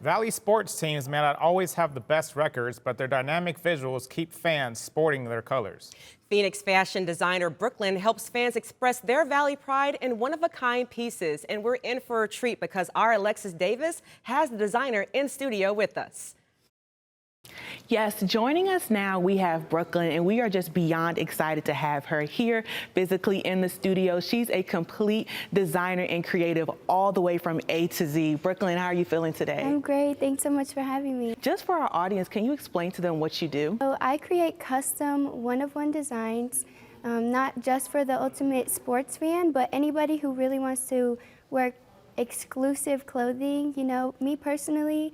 Valley sports teams may not always have the best records, but their dynamic visuals keep fans sporting their colors. Phoenix fashion designer Brooke Lynn helps fans express their Valley pride in one-of-a-kind pieces. And we're in for a treat because our Alexis Davis has the designer in studio with us. Yes, joining us now, we have Brooke Lynn, and we are just beyond excited to have her here physically in the studio. She's a complete designer and creative all the way from A to Z. Brooke Lynn, how are you feeling today? I'm great. Thanks so much for having me. Just for our audience, can you explain to them what you do? So I create custom one-of-one designs, not just for the ultimate sports fan, but anybody who really wants to wear exclusive clothing. You know, me personally,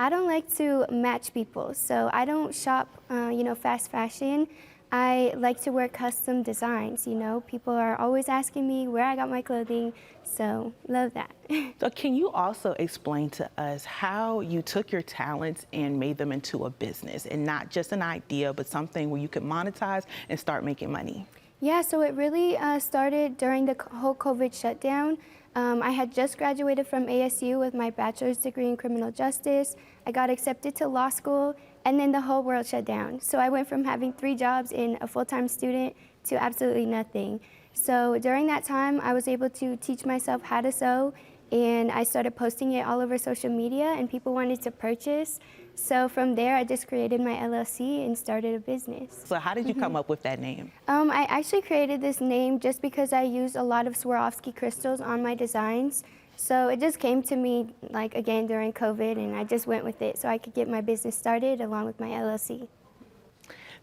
I don't like to match people, so I don't shop, fast fashion. I like to wear custom designs, People are always asking me where I got my clothing, so love that. So can you also explain to us how you took your talents and made them into a business, and not just an idea, but something where you could monetize and start making money? Yeah, so it really started during the whole COVID shutdown. I had just graduated from ASU with my bachelor's degree in criminal justice. I got accepted to law school, and then the whole world shut down. So I went from having 3 jobs and a full-time student to absolutely nothing. So during that time, I was able to teach myself how to sew, and I started posting it all over social media, and people wanted to purchase. So from there, I just created my LLC and started a business. So how did you come up with that name? I actually created this name just because I use a lot of Swarovski crystals on my designs. So it just came to me, again, during COVID, and I just went with it so I could get my business started along with my LLC.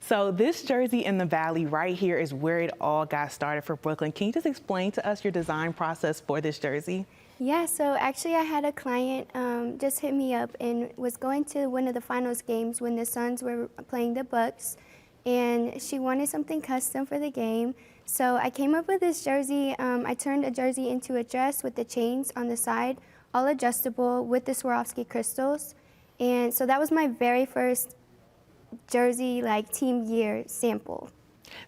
So this jersey in the Valley right here is where it all got started for Brooke Lynn. Can you just explain to us your design process for this jersey? Yeah, so actually I had a client just hit me up and was going to one of the finals games when the Suns were playing the Bucks, and she wanted something custom for the game. So I came up with this jersey. I turned a jersey into a dress with the chains on the side, all adjustable with the Swarovski crystals. And so that was my very first jersey, team year sample.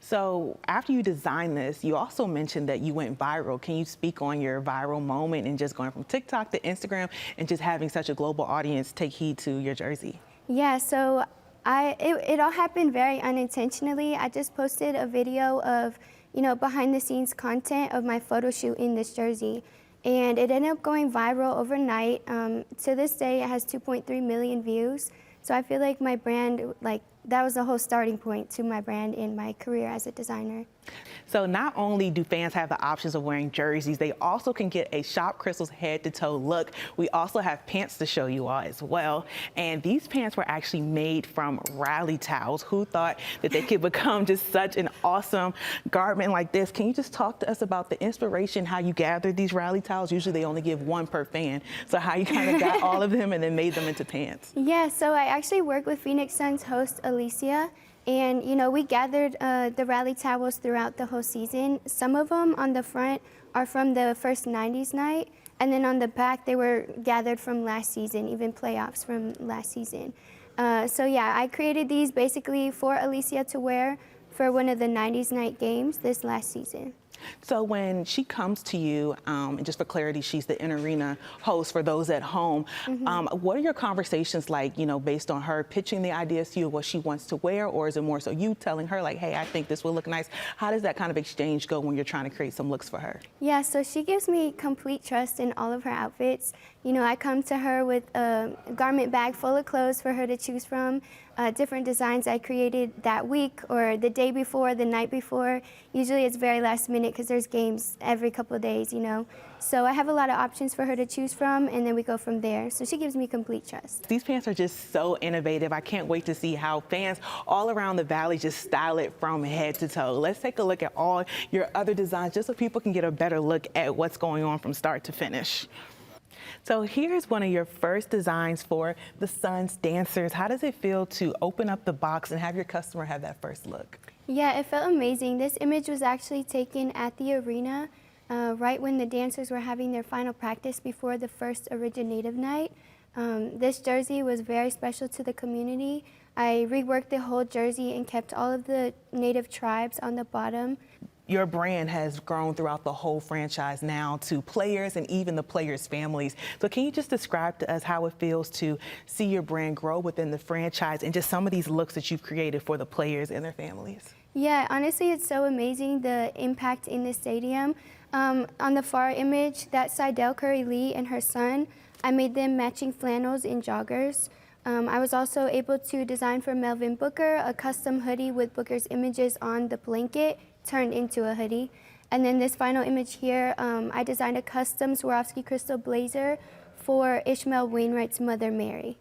So after you designed this, you also mentioned that you went viral. Can you speak on your viral moment and just going from TikTok to Instagram and just having such a global audience take heed to your jersey? Yeah, so it all happened very unintentionally. I just posted a video of, behind the scenes content of my photo shoot in this jersey. And it ended up going viral overnight. To this day, it has 2.3 million views. So I feel like my brand, that was the whole starting point to my brand and my career as a designer. So not only do fans have the options of wearing jerseys, they also can get a Shop Crystals head-to-toe look. We also have pants to show you all as well. And these pants were actually made from rally towels. Who thought that they could become just such an awesome garment like this? Can you just talk to us about the inspiration, how you gathered these rally towels? Usually they only give one per fan. So how you kind of got all of them and then made them into pants? Yeah, so I actually work with Phoenix Suns host Alicia. And, we gathered the rally towels throughout the whole season. Some of them on the front are from the first 90s night, and then on the back, they were gathered from last season, even playoffs from last season. So yeah, I created these basically for Alicia to wear for one of the 90s night games this last season. So when she comes to you, and just for clarity, she's the in-arena host for those at home. What are your conversations like, based on her pitching the ideas to you of what she wants to wear, or is it more so you telling her hey, I think this will look nice? How does that kind of exchange go when you're trying to create some looks for her? Yeah, so she gives me complete trust in all of her outfits. I come to her with a garment bag full of clothes for her to choose from, different designs I created that week or the day before, the night before. Usually it's very last minute because there's games every couple of days, So I have a lot of options for her to choose from, and then we go from there. So she gives me complete trust. These pants are just so innovative. I can't wait to see how fans all around the Valley just style it from head to toe. Let's take a look at all your other designs just so people can get a better look at what's going on from start to finish. So here's one of your first designs for the Suns dancers. How does it feel to open up the box and have your customer have that first look? Yeah, it felt amazing. This image was actually taken at the arena right when the dancers were having their final practice before the first originative night. This jersey was very special to the community. I reworked the whole jersey and kept all of the native tribes on the bottom. your brand has grown throughout the whole franchise now to players and even the players' families. So can you just describe to us how it feels to see your brand grow within the franchise and just some of these looks that you've created for the players and their families? Yeah, honestly, it's so amazing, the impact in the stadium. On the far image, that's Seidel Curry-Lee and her son. I made them matching flannels and joggers. I was also able to design for Melvin Booker a custom hoodie with Booker's images on the blanket turned into a hoodie. And then this final image here, I designed a custom Swarovski crystal blazer for Ishmael Wainwright's mother, Mary.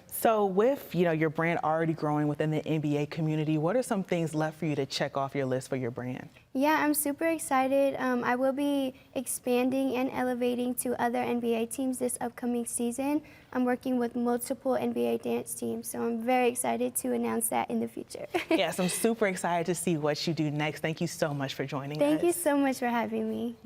So with your brand already growing within the NBA community, what are some things left for you to check off your list for your brand? Yeah, I'm super excited. I will be expanding and elevating to other NBA teams this upcoming season. I'm working with multiple NBA dance teams, so I'm very excited to announce that in the future. Yes, I'm super excited to see what you do next. Thank you so much for joining us. Thank you so much for having me.